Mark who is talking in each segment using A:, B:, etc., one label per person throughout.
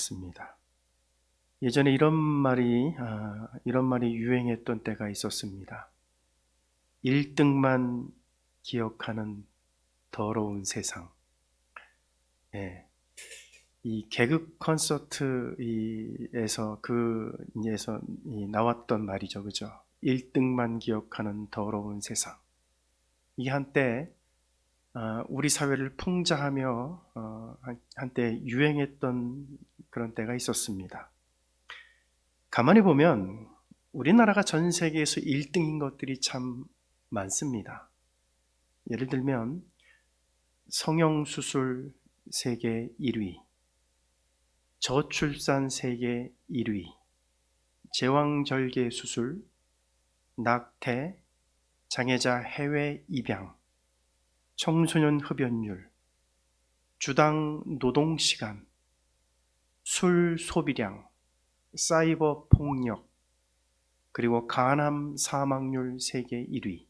A: 있었습니다. 예전에 이런 말이 유행했던 때가 있었습니다. 1등만 기억하는 더러운 세상. 예. 이 개그 콘서트에서 나왔던 말이죠. 그죠? 1등만 기억하는 더러운 세상. 이게 한때 우리 사회를 풍자하며 한때 유행했던 그런 때가 있었습니다. 가만히 보면 우리나라가 전 세계에서 1등인 것들이 참 많습니다. 예를 들면 성형수술 세계 1위, 저출산 세계 1위, 제왕절개 수술, 낙태, 장애자 해외 입양, 청소년 흡연율, 주당 노동시간, 술 소비량, 사이버 폭력, 그리고 간암 사망률 세계 1위.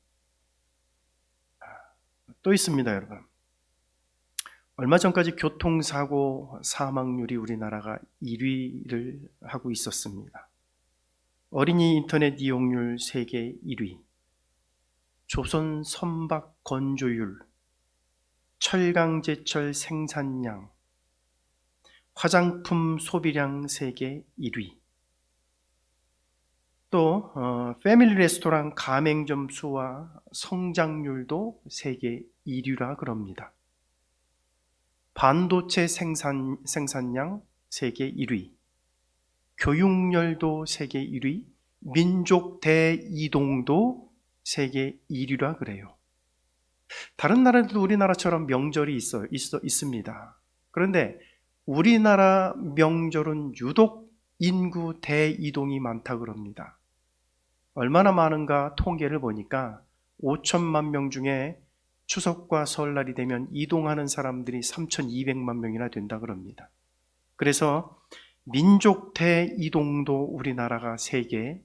A: 또 있습니다, 여러분. 얼마 전까지 교통사고 사망률이 우리나라가 1위를 하고 있었습니다. 어린이 인터넷 이용률 세계 1위, 조선 선박 건조율, 철강제철 생산량, 화장품 소비량 세계 1위, 또 패밀리 레스토랑 가맹점 수와 성장률도 세계 1위라 그럽니다. 반도체 생산량 세계 1위, 교육열도 세계 1위, 민족 대이동도 세계 1위라 그래요. 다른 나라들도 우리나라처럼 명절이 있습니다. 그런데 우리나라 명절은 유독 인구 대이동이 많다 그럽니다. 얼마나 많은가 통계를 보니까 5천만 명 중에 추석과 설날이 되면 이동하는 사람들이 3,200만 명이나 된다 그럽니다. 그래서 민족 대이동도 우리나라가 세계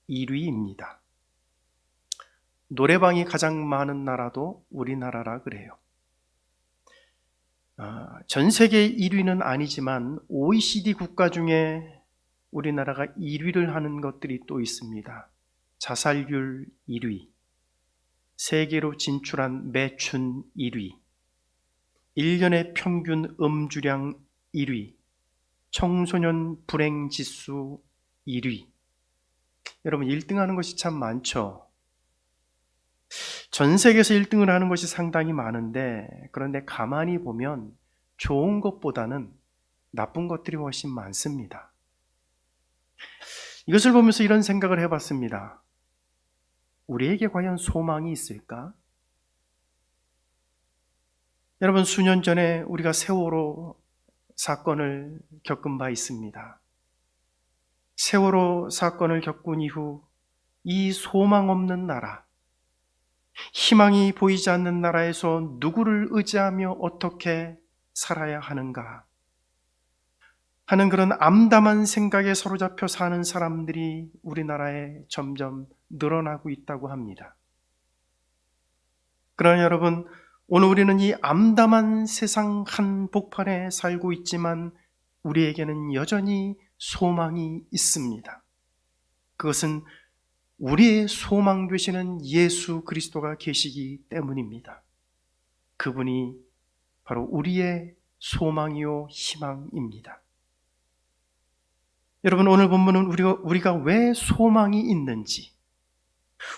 A: 1위입니다. 노래방이 가장 많은 나라도 우리나라라 그래요. 전 세계 1위는 아니지만 OECD 국가 중에 우리나라가 1위를 하는 것들이 또 있습니다. 자살률 1위, 세계로 진출한 매춘 1위, 1년의 평균 음주량 1위, 청소년 불행지수 1위. 여러분 1등 하는 것이 참 많죠. 전 세계에서 1등을 하는 것이 상당히 많은데, 그런데 가만히 보면 좋은 것보다는 나쁜 것들이 훨씬 많습니다. 이것을 보면서 이런 생각을 해봤습니다. 우리에게 과연 소망이 있을까? 여러분, 수년 전에 우리가 세월호 사건을 겪은 바 있습니다. 세월호 사건을 겪은 이후 이 소망 없는 나라, 희망이 보이지 않는 나라에서 누구를 의지하며 어떻게 살아야 하는가 하는 그런 암담한 생각에 사로잡혀 사는 사람들이 우리나라에 점점 늘어나고 있다고 합니다. 그러나 여러분, 오늘 우리는 이 암담한 세상 한복판에 살고 있지만 우리에게는 여전히 소망이 있습니다. 그것은 우리의 소망 되시는 예수 그리스도가 계시기 때문입니다. 그분이 바로 우리의 소망이요 희망입니다. 여러분, 오늘 본문은 우리가 왜 소망이 있는지,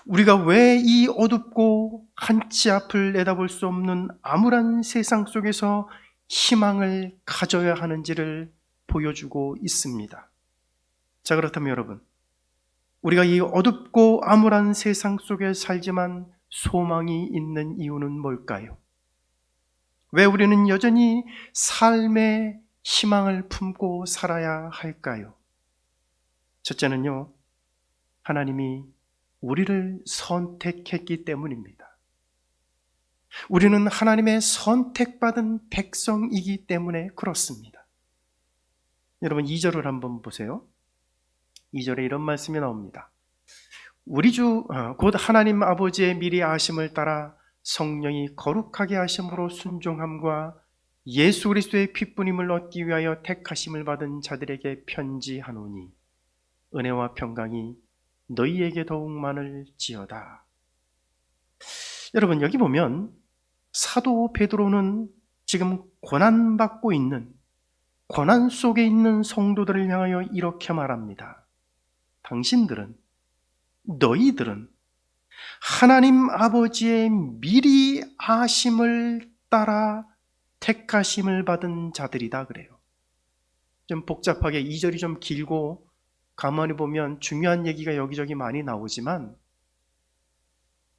A: 우리가 왜 이 어둡고 한치 앞을 내다볼 수 없는 암울한 세상 속에서 희망을 가져야 하는지를 보여주고 있습니다. 자, 그렇다면 여러분, 우리가 이 어둡고 암울한 세상 속에 살지만 소망이 있는 이유는 뭘까요? 왜 우리는 여전히 삶의 희망을 품고 살아야 할까요? 첫째는요, 하나님이 우리를 선택했기 때문입니다. 우리는 하나님의 선택받은 백성이기 때문에 그렇습니다. 여러분 2절을 한번 보세요. 2절에 이런 말씀이 나옵니다. 우리 주 곧 하나님 아버지의 미리 아심을 따라 성령이 거룩하게 하심으로 순종함과 예수 그리스도의 핏부림을 얻기 위하여 택하심을 받은 자들에게 편지하노니 은혜와 평강이 너희에게 더욱 많을지어다. 여러분, 여기 보면 사도 베드로는 지금 고난받고 있는, 고난 속에 있는 성도들을 향하여 이렇게 말합니다. 당신들은, 너희들은 하나님 아버지의 미리 아심을 따라 택하심을 받은 자들이다 그래요. 좀 복잡하게 2절이 좀 길고 가만히 보면 중요한 얘기가 여기저기 많이 나오지만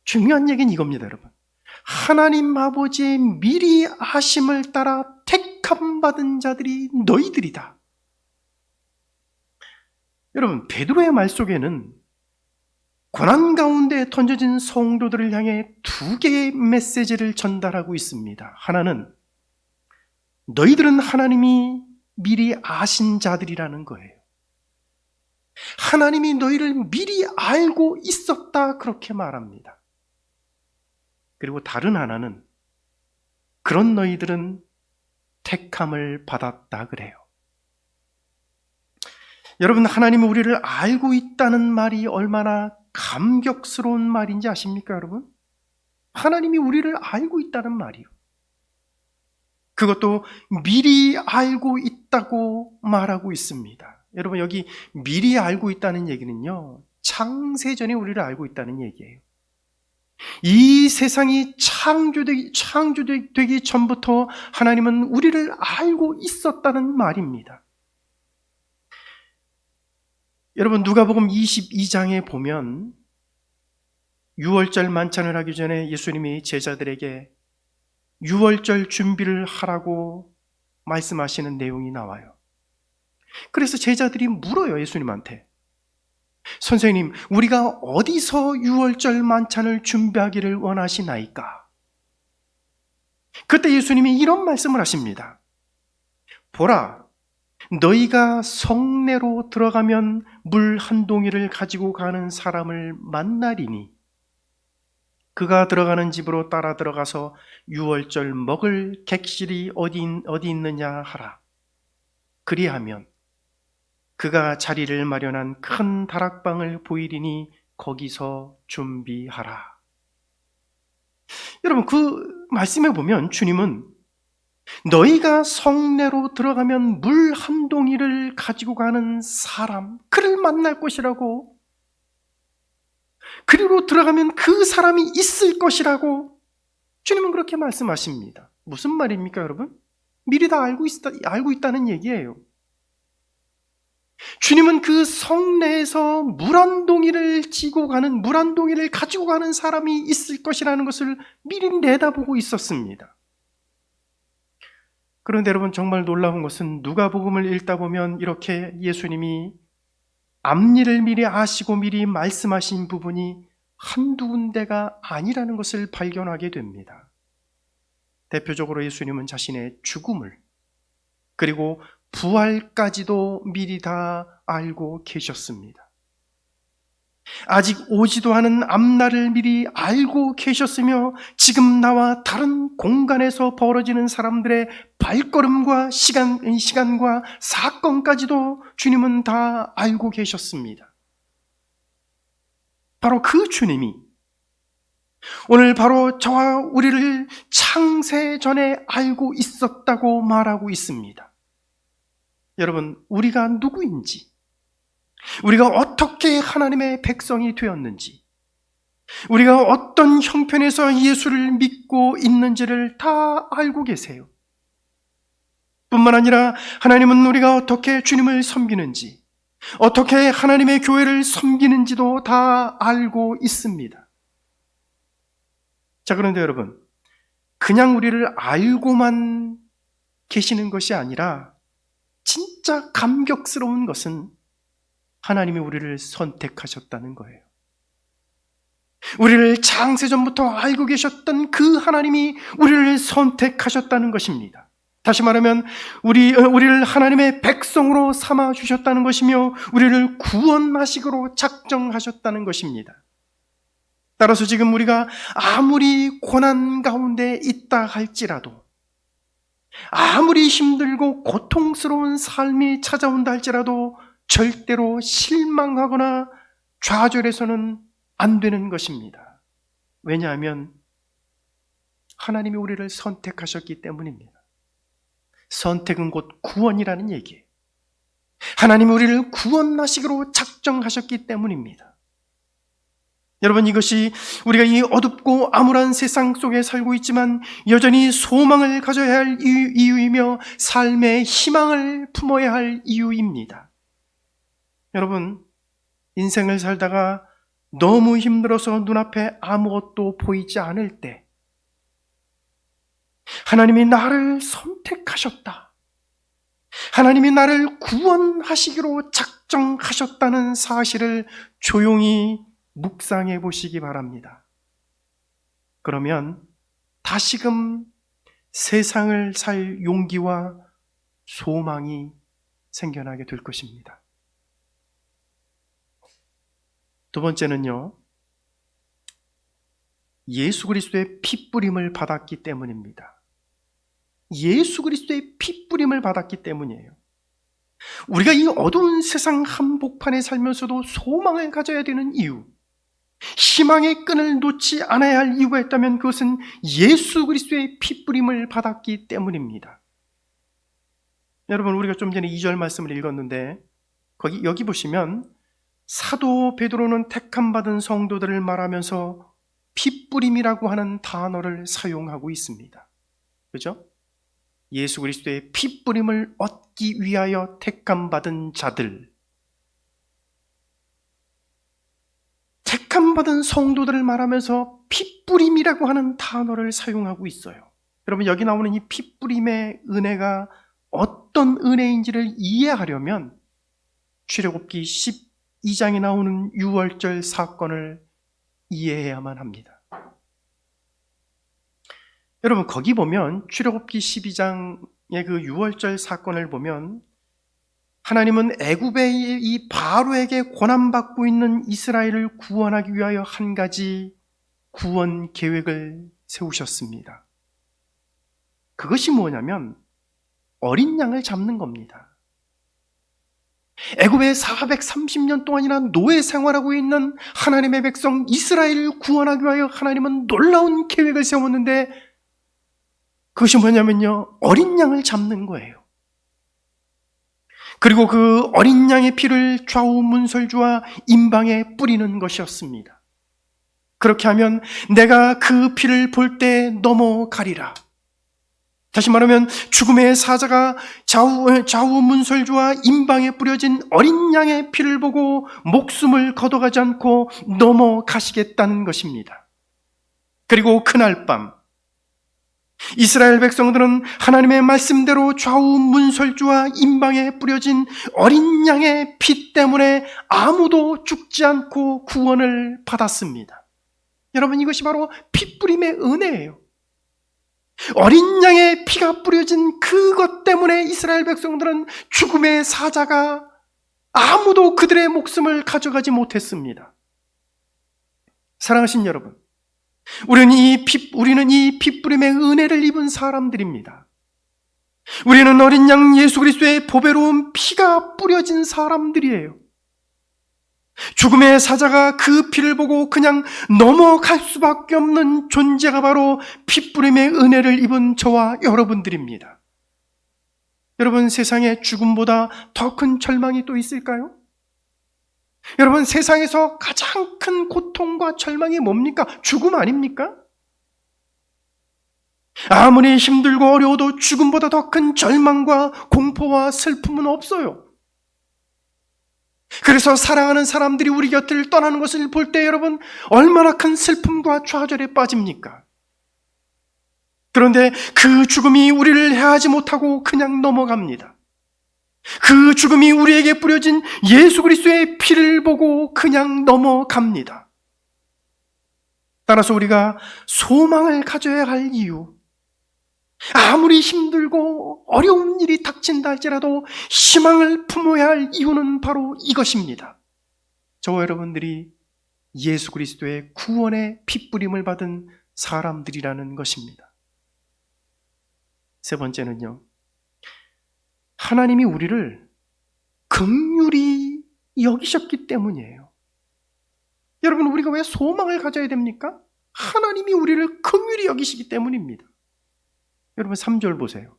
A: 중요한 얘기는 이겁니다, 여러분. 하나님 아버지의 미리 아심을 따라 택함 받은 자들이 너희들이다. 여러분, 베드로의 말 속에는 고난 가운데 던져진 성도들을 향해 두 개의 메시지를 전달하고 있습니다. 하나는 너희들은 하나님이 미리 아신 자들이라는 거예요. 하나님이 너희를 미리 알고 있었다, 그렇게 말합니다. 그리고 다른 하나는 그런 너희들은 택함을 받았다 그래요. 여러분, 하나님이 우리를 알고 있다는 말이 얼마나 감격스러운 말인지 아십니까, 여러분? 하나님이 우리를 알고 있다는 말이요. 그것도 미리 알고 있다고 말하고 있습니다. 여러분, 여기 미리 알고 있다는 얘기는요, 창세전에 우리를 알고 있다는 얘기예요. 이 세상이 창조되기 전부터 하나님은 우리를 알고 있었다는 말입니다. 여러분, 누가복음 22장에 보면 유월절 만찬을 하기 전에 예수님이 제자들에게 유월절 준비를 하라고 말씀하시는 내용이 나와요. 그래서 제자들이 물어요, 예수님한테. 선생님, 우리가 어디서 유월절 만찬을 준비하기를 원하시나이까? 그때 예수님이 이런 말씀을 하십니다. 보라, 너희가 성내로 들어가면 물 한 동이를 가지고 가는 사람을 만나리니 그가 들어가는 집으로 따라 들어가서 유월절 먹을 객실이 어디 있느냐 하라. 그리하면 그가 자리를 마련한 큰 다락방을 보이리니 거기서 준비하라. 여러분, 그 말씀에 보면 주님은 너희가 성내로 들어가면 물 한 동이를 가지고 가는 사람, 그를 만날 것이라고, 그리고 들어가면 그 사람이 있을 것이라고 주님은 그렇게 말씀하십니다. 무슨 말입니까, 여러분? 미리 다 알고 있다는 얘기예요. 주님은 그 성내에서 물 한 동이를 가지고 가는 사람이 있을 것이라는 것을 미리 내다보고 있었습니다. 그런데 여러분, 정말 놀라운 것은 누가복음을 읽다 보면 이렇게 예수님이 앞일을 미리 아시고 미리 말씀하신 부분이 한두 군데가 아니라는 것을 발견하게 됩니다. 대표적으로 예수님은 자신의 죽음을, 그리고 부활까지도 미리 다 알고 계셨습니다. 아직 오지도 않은 앞날을 미리 알고 계셨으며 지금 나와 다른 공간에서 벌어지는 사람들의 발걸음과 시간과 사건까지도 주님은 다 알고 계셨습니다. 바로 그 주님이 오늘 바로 저와 우리를 창세 전에 알고 있었다고 말하고 있습니다. 여러분, 우리가 누구인지, 우리가 어떻게 하나님의 백성이 되었는지, 우리가 어떤 형편에서 예수를 믿고 있는지를 다 알고 계세요. 뿐만 아니라 하나님은 우리가 어떻게 주님을 섬기는지, 어떻게 하나님의 교회를 섬기는지도 다 알고 있습니다. 자, 그런데 여러분, 그냥 우리를 알고만 계시는 것이 아니라 진짜 감격스러운 것은 하나님이 우리를 선택하셨다는 거예요. 우리를 창세전부터 알고 계셨던 그 하나님이 우리를 선택하셨다는 것입니다. 다시 말하면 우리를 하나님의 백성으로 삼아주셨다는 것이며 우리를 구원하시기로 작정하셨다는 것입니다. 따라서 지금 우리가 아무리 고난 가운데 있다 할지라도, 아무리 힘들고 고통스러운 삶이 찾아온다 할지라도 절대로 실망하거나 좌절해서는 안 되는 것입니다. 왜냐하면 하나님이 우리를 선택하셨기 때문입니다. 선택은 곧 구원이라는 얘기예요. 하나님이 우리를 구원하시기로 작정하셨기 때문입니다. 여러분, 이것이 우리가 이 어둡고 암울한 세상 속에 살고 있지만 여전히 소망을 가져야 할 이유이며 삶의 희망을 품어야 할 이유입니다. 여러분, 인생을 살다가 너무 힘들어서 눈앞에 아무것도 보이지 않을 때 하나님이 나를 선택하셨다, 하나님이 나를 구원하시기로 작정하셨다는 사실을 조용히 묵상해 보시기 바랍니다. 그러면 다시금 세상을 살 용기와 소망이 생겨나게 될 것입니다. 두 번째는요, 예수 그리스도의 핏부림을 받았기 때문입니다. 예수 그리스도의 핏부림을 받았기 때문이에요. 우리가 이 어두운 세상 한복판에 살면서도 소망을 가져야 되는 이유, 희망의 끈을 놓지 않아야 할 이유가 있다면 그것은 예수 그리스도의 핏부림을 받았기 때문입니다. 여러분, 우리가 좀 전에 2절 말씀을 읽었는데 여기 보시면 사도 베드로는 택함 받은 성도들을 말하면서 핏부림이라고 하는 단어를 사용하고 있습니다. 그죠? 예수 그리스도의 핏부림을 얻기 위하여 택함 받은 자들, 택함 받은 성도들을 말하면서 핏부림이라고 하는 단어를 사용하고 있어요. 여러분, 여기 나오는 이 핏부림의 은혜가 어떤 은혜인지를 이해하려면 출애굽기 12장에 나오는 유월절 사건을 이해해야만 합니다. 여러분, 거기 보면 출애굽기 12장의 그 유월절 사건을 보면 하나님은 애굽의 이 바로에게 고난받고 있는 이스라엘을 구원하기 위하여 한 가지 구원 계획을 세우셨습니다. 그것이 뭐냐면 어린 양을 잡는 겁니다. 애굽에 430년 동안이나 노예 생활하고 있는 하나님의 백성 이스라엘을 구원하기 위하여 하나님은 놀라운 계획을 세웠는데 그것이 뭐냐면요, 어린 양을 잡는 거예요. 그리고 그 어린 양의 피를 좌우 문설주와 임방에 뿌리는 것이었습니다. 그렇게 하면 내가 그 피를 볼 때 넘어가리라. 다시 말하면 죽음의 사자가 좌우 문설주와 임방에 뿌려진 어린 양의 피를 보고 목숨을 거둬가지 않고 넘어가시겠다는 것입니다. 그리고 그날 밤 이스라엘 백성들은 하나님의 말씀대로 좌우 문설주와 임방에 뿌려진 어린 양의 피 때문에 아무도 죽지 않고 구원을 받았습니다. 여러분, 이것이 바로 핏부림의 은혜예요. 어린 양의 피가 뿌려진 그것 때문에 이스라엘 백성들은 죽음의 사자가 아무도 그들의 목숨을 가져가지 못했습니다. 사랑하신 여러분, 우리는 이 핏부림의 은혜를 입은 사람들입니다. 우리는 어린 양 예수 그리스도의 보배로운 피가 뿌려진 사람들이에요. 죽음의 사자가 그 피를 보고 그냥 넘어갈 수밖에 없는 존재가 바로 핏부림의 은혜를 입은 저와 여러분들입니다. 여러분, 세상에 죽음보다 더 큰 절망이 또 있을까요? 여러분, 세상에서 가장 큰 고통과 절망이 뭡니까? 죽음 아닙니까? 아무리 힘들고 어려워도 죽음보다 더 큰 절망과 공포와 슬픔은 없어요. 그래서 사랑하는 사람들이 우리 곁을 떠나는 것을 볼 때 여러분, 얼마나 큰 슬픔과 좌절에 빠집니까? 그런데 그 죽음이 우리를 해하지 못하고 그냥 넘어갑니다. 그 죽음이 우리에게 뿌려진 예수 그리스도의 피를 보고 그냥 넘어갑니다. 따라서 우리가 소망을 가져야 할 이유, 아무리 힘들고 어려운 일이 닥친다 할지라도 희망을 품어야 할 이유는 바로 이것입니다. 저와 여러분들이 예수 그리스도의 구원의 핏부림을 받은 사람들이라는 것입니다. 세 번째는요, 하나님이 우리를 긍휼히 여기셨기 때문이에요. 여러분, 우리가 왜 소망을 가져야 됩니까? 하나님이 우리를 긍휼히 여기시기 때문입니다. 여러분, 3절 보세요.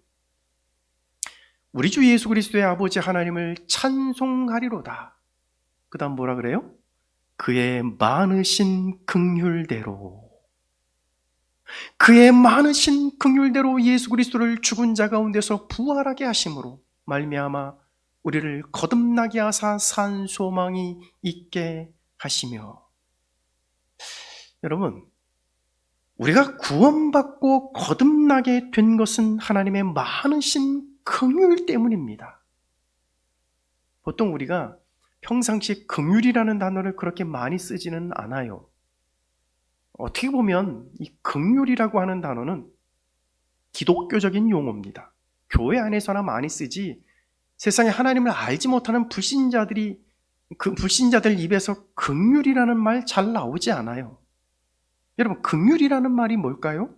A: 우리 주 예수 그리스도의 아버지 하나님을 찬송하리로다. 그 다음 뭐라 그래요? 그의 많으신 긍휼대로, 그의 많으신 긍휼대로 예수 그리스도를 죽은 자 가운데서 부활하게 하심으로 말미암아 우리를 거듭나게 하사 산 소망이 있게 하시며. 여러분, 우리가 구원받고 거듭나게 된 것은 하나님의 많으신 긍휼 때문입니다. 보통 우리가 평상시에 긍휼이라는 단어를 그렇게 많이 쓰지는 않아요. 어떻게 보면 이 긍휼이라고 하는 단어는 기독교적인 용어입니다. 교회 안에서나 많이 쓰지, 세상에 하나님을 알지 못하는 불신자들 입에서 긍휼이라는 말 잘 나오지 않아요. 여러분, 긍휼이라는 말이 뭘까요?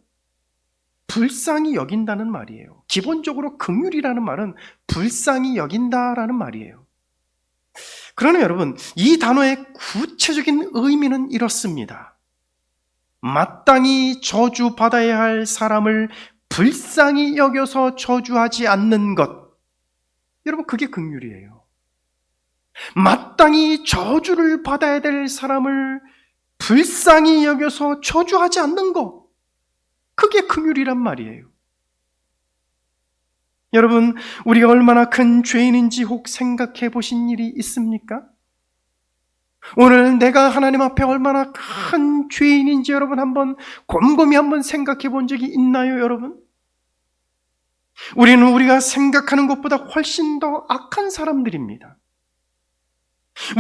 A: 불쌍히 여긴다는 말이에요. 기본적으로 긍휼이라는 말은 불쌍히 여긴다라는 말이에요. 그러나 여러분, 이 단어의 구체적인 의미는 이렇습니다. 마땅히 저주받아야 할 사람을 불쌍히 여겨서 저주하지 않는 것. 여러분, 그게 긍휼이에요. 마땅히 저주를 받아야 될 사람을 불쌍히 여겨서 저주하지 않는 것. 그게 긍휼이란 말이에요. 여러분, 우리가 얼마나 큰 죄인인지 혹 생각해 보신 일이 있습니까? 오늘 내가 하나님 앞에 얼마나 큰 죄인인지 여러분 곰곰이 한번 생각해 본 적이 있나요, 여러분? 우리는 우리가 생각하는 것보다 훨씬 더 악한 사람들입니다.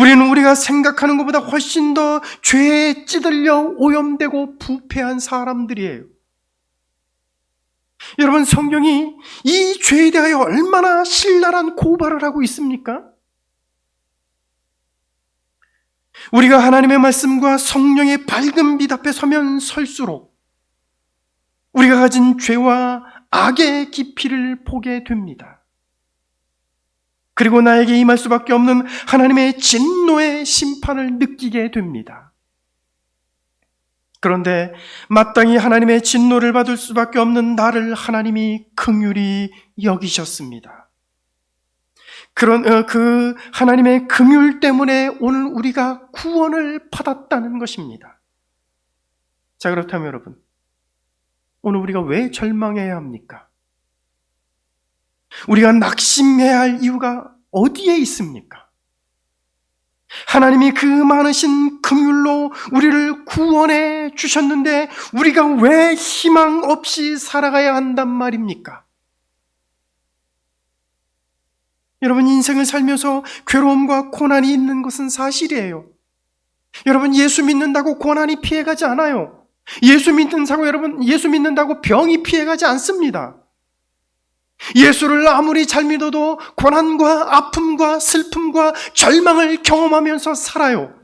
A: 우리는 우리가 생각하는 것보다 훨씬 더 죄에 찌들려 오염되고 부패한 사람들이에요. 여러분, 성경이 이 죄에 대하여 얼마나 신랄한 고발을 하고 있습니까? 우리가 하나님의 말씀과 성령의 밝은 빛 앞에 서면 설수록 우리가 가진 죄와 악의 깊이를 보게 됩니다. 그리고 나에게 임할 수밖에 없는 하나님의 진노의 심판을 느끼게 됩니다. 그런데 마땅히 하나님의 진노를 받을 수밖에 없는 나를 하나님이 긍휼히 여기셨습니다. 그 하나님의 긍휼 때문에 오늘 우리가 구원을 받았다는 것입니다. 자, 그렇다면 여러분, 오늘 우리가 왜 절망해야 합니까? 우리가 낙심해야 할 이유가 어디에 있습니까? 하나님이 그 많으신 긍휼로 우리를 구원해 주셨는데 우리가 왜 희망 없이 살아가야 한단 말입니까? 여러분, 인생을 살면서 괴로움과 고난이 있는 것은 사실이에요. 여러분, 예수 믿는다고 고난이 피해가지 않아요. 예수 믿는다고 병이 피해가지 않습니다. 예수를 아무리 잘 믿어도 고난과 아픔과 슬픔과 절망을 경험하면서 살아요.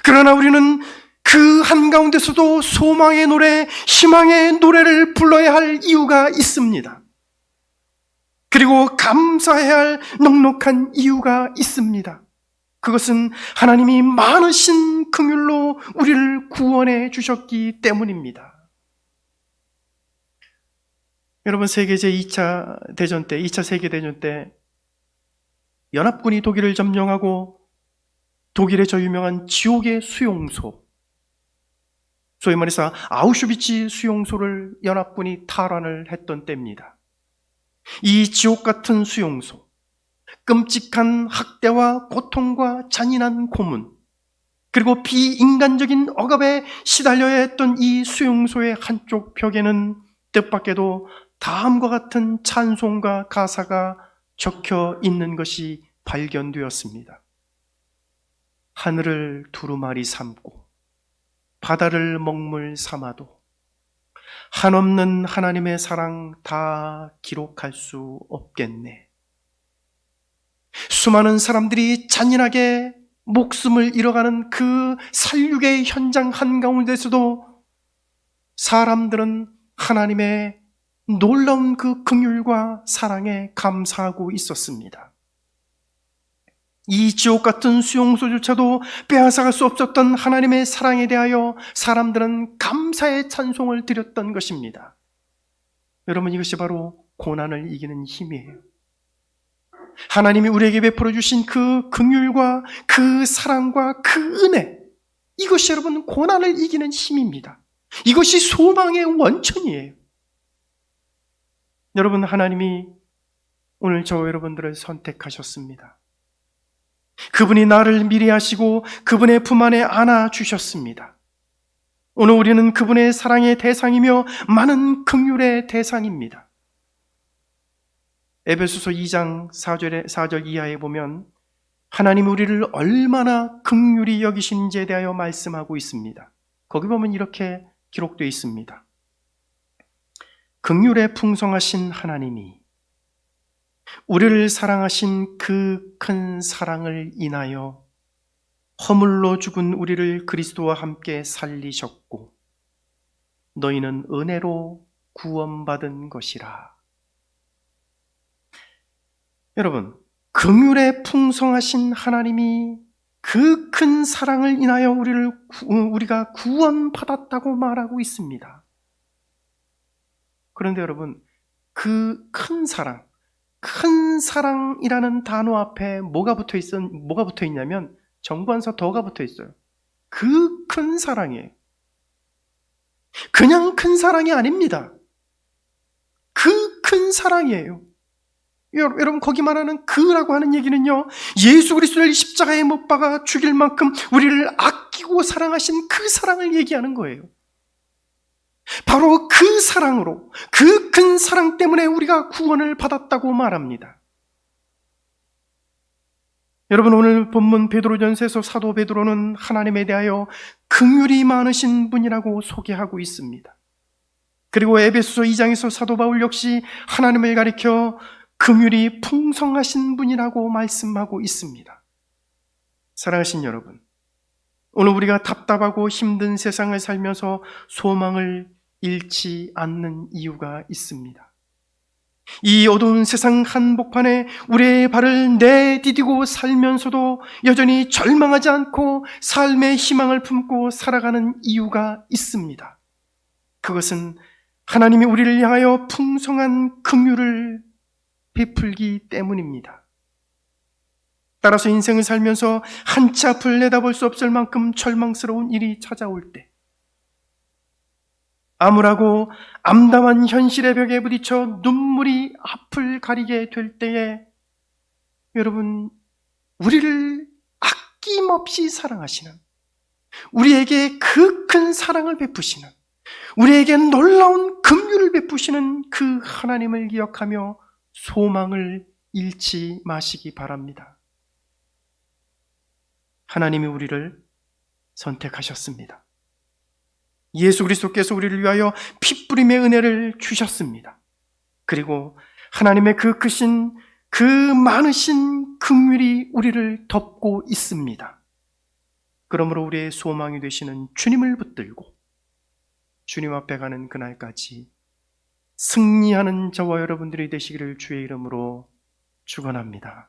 A: 그러나 우리는 그 한가운데서도 소망의 노래, 희망의 노래를 불러야 할 이유가 있습니다. 그리고 감사해야 할 넉넉한 이유가 있습니다. 그것은 하나님이 많으신 긍휼로 우리를 구원해 주셨기 때문입니다. 여러분, 세계제 2차 대전 때, 2차 세계대전 때 연합군이 독일을 점령하고 독일의 저 유명한 지옥의 수용소, 소위 말해서 아우슈비츠 수용소를 연합군이 탈환을 했던 때입니다. 이 지옥 같은 수용소, 끔찍한 학대와 고통과 잔인한 고문, 그리고 비인간적인 억압에 시달려야 했던 이 수용소의 한쪽 벽에는 뜻밖에도 다음과 같은 찬송과 가사가 적혀 있는 것이 발견되었습니다. 하늘을 두루마리 삼고 바다를 먹물 삼아도 한없는 하나님의 사랑 다 기록할 수 없겠네. 수많은 사람들이 잔인하게 목숨을 잃어가는 그 살육의 현장 한가운데서도 사람들은 하나님의 놀라운 그 긍휼과 사랑에 감사하고 있었습니다. 이 지옥 같은 수용소조차도 빼앗아갈 수 없었던 하나님의 사랑에 대하여 사람들은 감사의 찬송을 드렸던 것입니다. 여러분, 이것이 바로 고난을 이기는 힘이에요. 하나님이 우리에게 베풀어 주신 그 긍휼과 그 사랑과 그 은혜, 이것이 여러분 고난을 이기는 힘입니다. 이것이 소망의 원천이에요. 여러분, 하나님이 오늘 저와 여러분들을 선택하셨습니다. 그분이 나를 미리 아시고 그분의 품 안에 안아주셨습니다. 오늘 우리는 그분의 사랑의 대상이며 많은 긍휼의 대상입니다. 에베소서 2장 4절 이하에 보면 하나님이 우리를 얼마나 긍휼히 여기시는지에 대하여 말씀하고 있습니다. 거기 보면 이렇게 기록되어 있습니다. 긍휼에 풍성하신 하나님이 우리를 사랑하신 그 큰 사랑을 인하여 허물로 죽은 우리를 그리스도와 함께 살리셨고 너희는 은혜로 구원받은 것이라. 여러분, 긍휼에 풍성하신 하나님이 그 큰 사랑을 인하여 우리가 구원받았다고 말하고 있습니다. 그런데 여러분, 그 큰 사랑이라는 단어 앞에 뭐가 붙어 있냐면 정관사 더가 붙어 있어요. 그 큰 사랑이에요. 그냥 큰 사랑이 아닙니다. 그 큰 사랑이에요. 여러분, 거기 말하는 그라고 하는 얘기는요, 예수 그리스도를 십자가에 못 박아 죽일 만큼 우리를 아끼고 사랑하신 그 사랑을 얘기하는 거예요. 바로 그 사랑으로, 그 큰 사랑 때문에 우리가 구원을 받았다고 말합니다. 여러분, 오늘 본문 베드로전서에서 사도 베드로는 하나님에 대하여 긍휼이 많으신 분이라고 소개하고 있습니다. 그리고 에베소서 2장에서 사도 바울 역시 하나님을 가리켜 긍휼이 풍성하신 분이라고 말씀하고 있습니다. 사랑하신 여러분, 오늘 우리가 답답하고 힘든 세상을 살면서 소망을 잃지 않는 이유가 있습니다. 이 어두운 세상 한복판에 우리의 발을 내디디고 살면서도 여전히 절망하지 않고 삶의 희망을 품고 살아가는 이유가 있습니다. 그것은 하나님이 우리를 향하여 풍성한 긍휼을 베풀기 때문입니다. 따라서 인생을 살면서 한 치 앞을 내다볼 수 없을 만큼 절망스러운 일이 찾아올 때, 암울하고 암담한 현실의 벽에 부딪혀 눈물이 앞을 가리게 될 때에 여러분, 우리를 아낌없이 사랑하시는, 우리에게 그 큰 사랑을 베푸시는, 우리에게 놀라운 긍휼을 베푸시는 그 하나님을 기억하며 소망을 잃지 마시기 바랍니다. 하나님이 우리를 선택하셨습니다. 예수 그리스도께서 우리를 위하여 피뿌림의 은혜를 주셨습니다. 그리고 하나님의 그 크신, 그 많으신 긍휼이 우리를 덮고 있습니다. 그러므로 우리의 소망이 되시는 주님을 붙들고 주님 앞에 가는 그날까지 승리하는 저와 여러분들이 되시기를 주의 이름으로 축원합니다.